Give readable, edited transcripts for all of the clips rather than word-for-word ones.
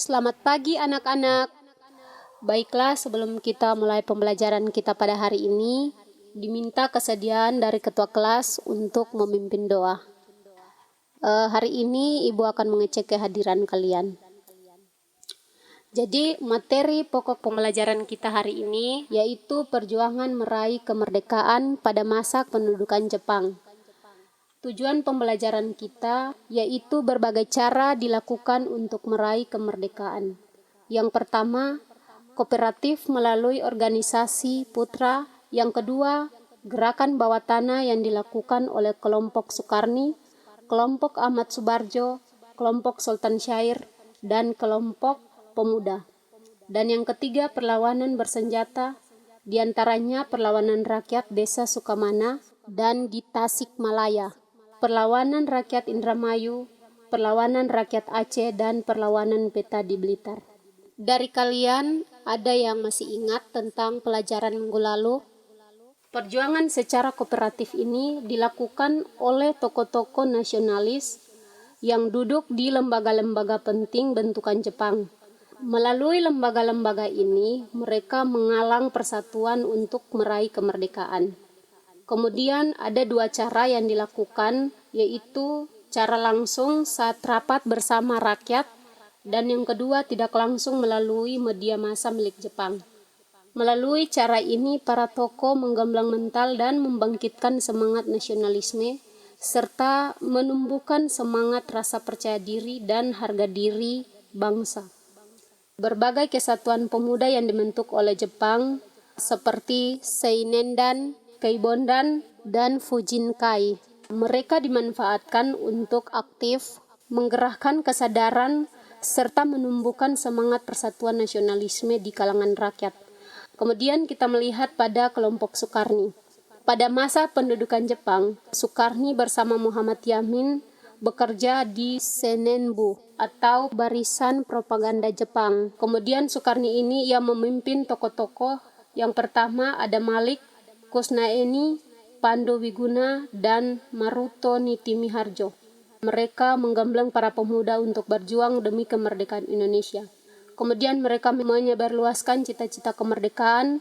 Selamat pagi anak-anak. Baiklah, sebelum kita mulai pembelajaran kita pada hari ini, diminta kesediaan dari ketua kelas untuk memimpin doa. Hari ini Ibu akan mengecek kehadiran kalian. Jadi materi pokok pembelajaran kita hari ini yaitu perjuangan meraih kemerdekaan pada masa pendudukan Jepang. Tujuan pembelajaran kita yaitu berbagai cara dilakukan untuk meraih kemerdekaan. Yang pertama, kooperatif melalui organisasi putra. Yang kedua, gerakan bawah tanah yang dilakukan oleh kelompok Sukarni, kelompok Ahmad Subarjo, kelompok Sultan Syair, dan kelompok pemuda. Dan yang ketiga, perlawanan bersenjata, diantaranya perlawanan rakyat Desa Sukamana dan di Tasikmalaya, perlawanan rakyat Indramayu, perlawanan rakyat Aceh, dan perlawanan Peta di Blitar. Dari kalian, ada yang masih ingat tentang pelajaran minggu lalu? Perjuangan secara kooperatif ini dilakukan oleh tokoh-tokoh nasionalis yang duduk di lembaga-lembaga penting bentukan Jepang. Melalui lembaga-lembaga ini, mereka mengalang persatuan untuk meraih kemerdekaan. Kemudian ada dua cara yang dilakukan, yaitu cara langsung saat rapat bersama rakyat, dan yang kedua tidak langsung melalui media massa milik Jepang. Melalui cara ini, para tokoh menggamblang mental dan membangkitkan semangat nasionalisme, serta menumbuhkan semangat rasa percaya diri dan harga diri bangsa. Berbagai kesatuan pemuda yang dibentuk oleh Jepang, seperti Seinendan, Keibondan, dan Fujinkai. Mereka dimanfaatkan untuk aktif menggerakkan kesadaran serta menumbuhkan semangat persatuan nasionalisme di kalangan rakyat. Kemudian kita melihat pada kelompok Sukarni. Pada masa pendudukan Jepang, Sukarni bersama Muhammad Yamin bekerja di Senenbu atau Barisan Propaganda Jepang. Kemudian Sukarni ini ia memimpin tokoh-tokoh. Yang pertama ada Malik, Kusnaeni, Pandu Wiguna, dan Maruto Nitimiharjo. Mereka menggamblang para pemuda untuk berjuang demi kemerdekaan Indonesia. Kemudian mereka menyebarluaskan cita-cita kemerdekaan,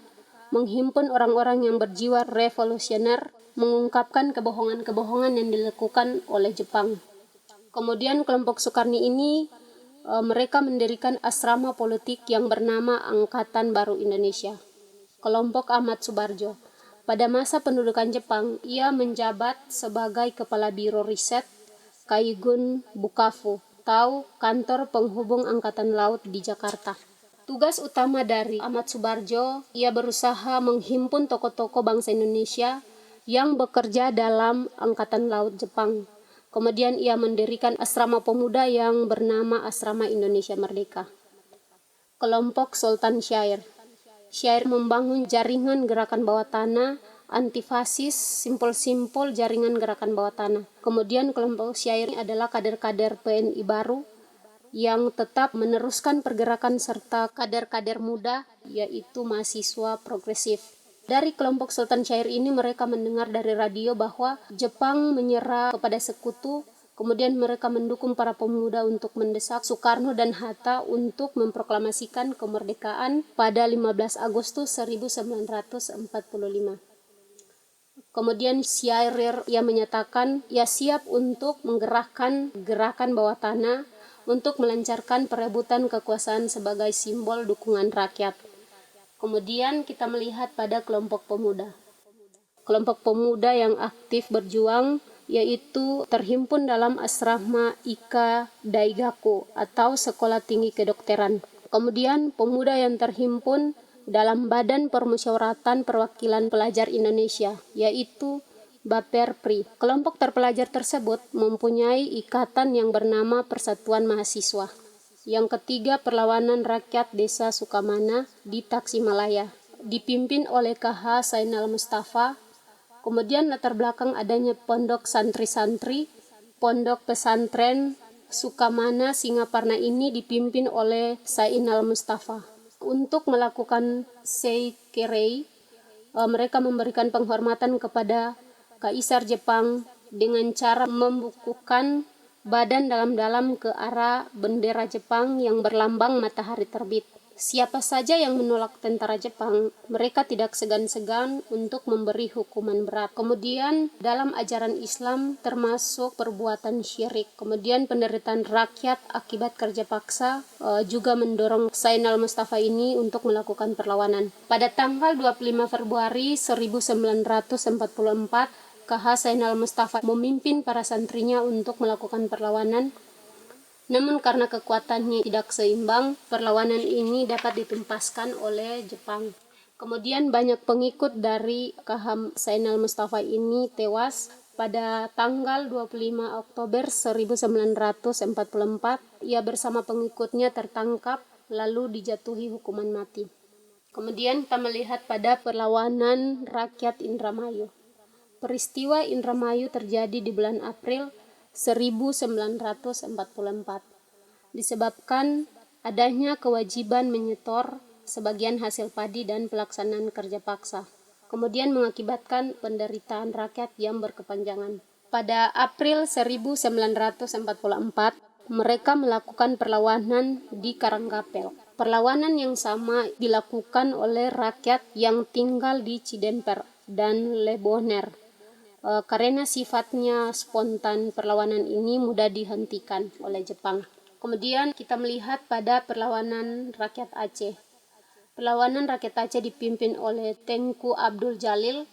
menghimpun orang-orang yang berjiwa revolusioner, mengungkapkan kebohongan-kebohongan yang dilakukan oleh Jepang. Kemudian kelompok Sukarni ini mereka mendirikan asrama politik yang bernama Angkatan Baru Indonesia. Kelompok Ahmad Subarjo. Pada masa pendudukan Jepang, ia menjabat sebagai Kepala Biro Riset Kaigun Bukavu atau Kantor Penghubung Angkatan Laut di Jakarta. Tugas utama dari Ahmad Subarjo, ia berusaha menghimpun tokoh-tokoh bangsa Indonesia yang bekerja dalam Angkatan Laut Jepang. Kemudian ia mendirikan asrama pemuda yang bernama Asrama Indonesia Merdeka. Kelompok Sultan Syair. Syair membangun jaringan gerakan bawah tanah, antifasis, simpul-simpul jaringan gerakan bawah tanah. Kemudian kelompok Syair adalah kader-kader PNI baru yang tetap meneruskan pergerakan serta kader-kader muda, yaitu mahasiswa progresif. Dari kelompok Sultan Syair ini mereka mendengar dari radio bahwa Jepang menyerah kepada sekutu. Kemudian mereka mendukung para pemuda untuk mendesak Soekarno dan Hatta untuk memproklamasikan kemerdekaan pada 15 Agustus 1945. Kemudian Syair ia menyatakan ia siap untuk menggerakkan gerakan bawah tanah untuk melancarkan perebutan kekuasaan sebagai simbol dukungan rakyat. Kemudian kita melihat pada kelompok pemuda. Kelompok pemuda yang aktif berjuang yaitu terhimpun dalam asrama Ika Daigaku atau Sekolah Tinggi Kedokteran. Kemudian pemuda yang terhimpun dalam Badan Permusyawaratan Perwakilan Pelajar Indonesia, yaitu Baperpri. Kelompok terpelajar tersebut mempunyai ikatan yang bernama Persatuan Mahasiswa. Yang ketiga, perlawanan rakyat Desa Sukamana di Tasikmalaya, dipimpin oleh KH Zainal Mustafa. Kemudian latar belakang adanya pondok santri-santri, pondok pesantren Sukamana Singaparna ini dipimpin oleh Zainal Mustafa. Untuk melakukan Seikerei, mereka memberikan penghormatan kepada Kaisar Jepang dengan cara membukukan badan dalam-dalam ke arah bendera Jepang yang berlambang matahari terbit. Siapa saja yang menolak tentara Jepang, mereka tidak segan-segan untuk memberi hukuman berat. Kemudian dalam ajaran Islam termasuk perbuatan syirik. Kemudian penderitaan rakyat akibat kerja paksa juga mendorong Zainal Mustafa ini untuk melakukan perlawanan. Pada tanggal 25 Februari 1944, KH Zainal Mustafa memimpin para santrinya untuk melakukan perlawanan. Namun karena kekuatannya tidak seimbang, perlawanan ini dapat ditumpaskan oleh Jepang. Kemudian banyak pengikut dari KH Zainal Mustafa ini tewas pada tanggal 25 Oktober 1944. Ia bersama pengikutnya tertangkap lalu dijatuhi hukuman mati. Kemudian kita melihat pada perlawanan rakyat Indramayu. Peristiwa Indramayu terjadi di bulan April 1944, disebabkan adanya kewajiban menyetor sebagian hasil padi dan pelaksanaan kerja paksa, kemudian mengakibatkan penderitaan rakyat yang berkepanjangan. Pada April 1944, mereka melakukan perlawanan di Karanggapel. Perlawanan yang sama dilakukan oleh rakyat yang tinggal di Cidemper dan Leboner. Karena sifatnya spontan, perlawanan ini mudah dihentikan oleh Jepang. Kemudian kita melihat pada perlawanan rakyat Aceh. Perlawanan rakyat Aceh dipimpin oleh Tengku Abdul Jalil.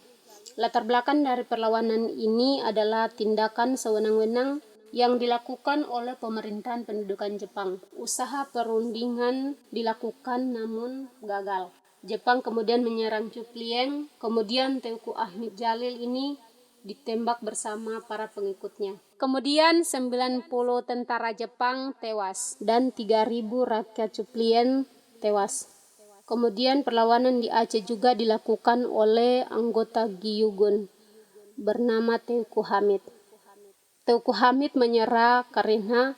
Latar belakang dari perlawanan ini adalah tindakan sewenang-wenang yang dilakukan oleh pemerintahan pendudukan Jepang. Usaha perundingan dilakukan namun gagal. Jepang kemudian menyerang Cuplieng, kemudian Tengku Ahmad Jalil ini ditembak bersama para pengikutnya. Kemudian 90 tentara Jepang tewas dan 3.000 rakyat Cuplieng tewas. Kemudian perlawanan di Aceh juga dilakukan oleh anggota Giyugun bernama Teuku Hamid. Teuku Hamid menyerah karena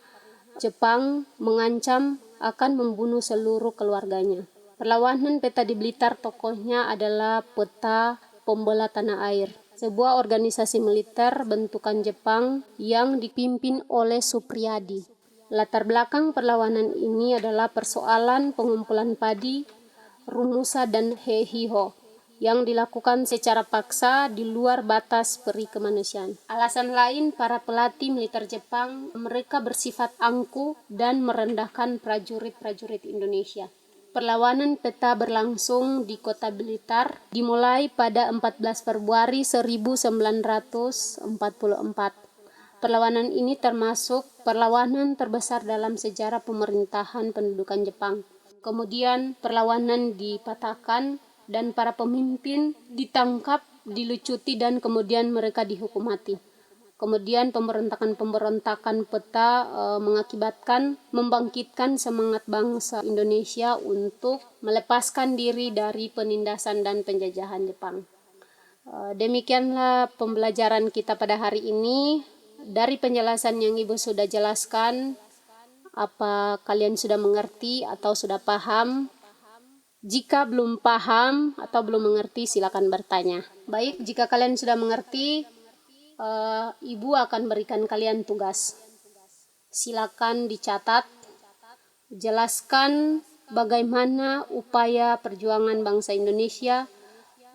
Jepang mengancam akan membunuh seluruh keluarganya. Perlawanan Peta di Blitar tokohnya adalah Peta Pembela Tanah Air, sebuah organisasi militer bentukan Jepang yang dipimpin oleh Supriyadi. Latar belakang perlawanan ini adalah persoalan pengumpulan padi, Rumusa dan Heihiho yang dilakukan secara paksa di luar batas peri kemanusiaan. Alasan lain para pelatih militer Jepang, mereka bersifat angkuh dan merendahkan prajurit-prajurit Indonesia. Perlawanan Peta berlangsung di kota Blitar dimulai pada 14 Februari 1944. Perlawanan ini termasuk perlawanan terbesar dalam sejarah pemerintahan pendudukan Jepang. Kemudian perlawanan dipatahkan dan para pemimpin ditangkap, dilucuti dan kemudian mereka dihukum mati. Kemudian pemberontakan Peta mengakibatkan membangkitkan semangat bangsa Indonesia untuk melepaskan diri dari penindasan dan penjajahan Jepang. Demikianlah pembelajaran kita pada hari ini. Dari penjelasan yang Ibu sudah jelaskan, apa kalian sudah mengerti atau sudah paham? Jika belum paham atau belum mengerti, silakan bertanya. Baik, jika kalian sudah mengerti, Ibu akan berikan kalian tugas. Silakan dicatat, jelaskan bagaimana upaya perjuangan bangsa Indonesia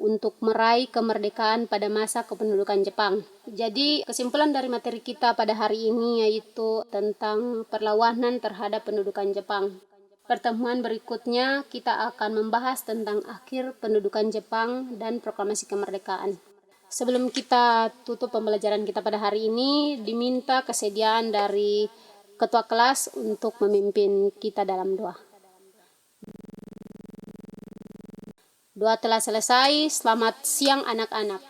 untuk meraih kemerdekaan pada masa kependudukan Jepang. Jadi kesimpulan dari materi kita pada hari ini yaitu tentang perlawanan terhadap pendudukan Jepang. Pertemuan berikutnya kita akan membahas tentang akhir pendudukan Jepang dan proklamasi kemerdekaan. Sebelum kita tutup pembelajaran kita pada hari ini, diminta kesediaan dari ketua kelas untuk memimpin kita dalam doa. Doa telah selesai. Selamat siang anak-anak.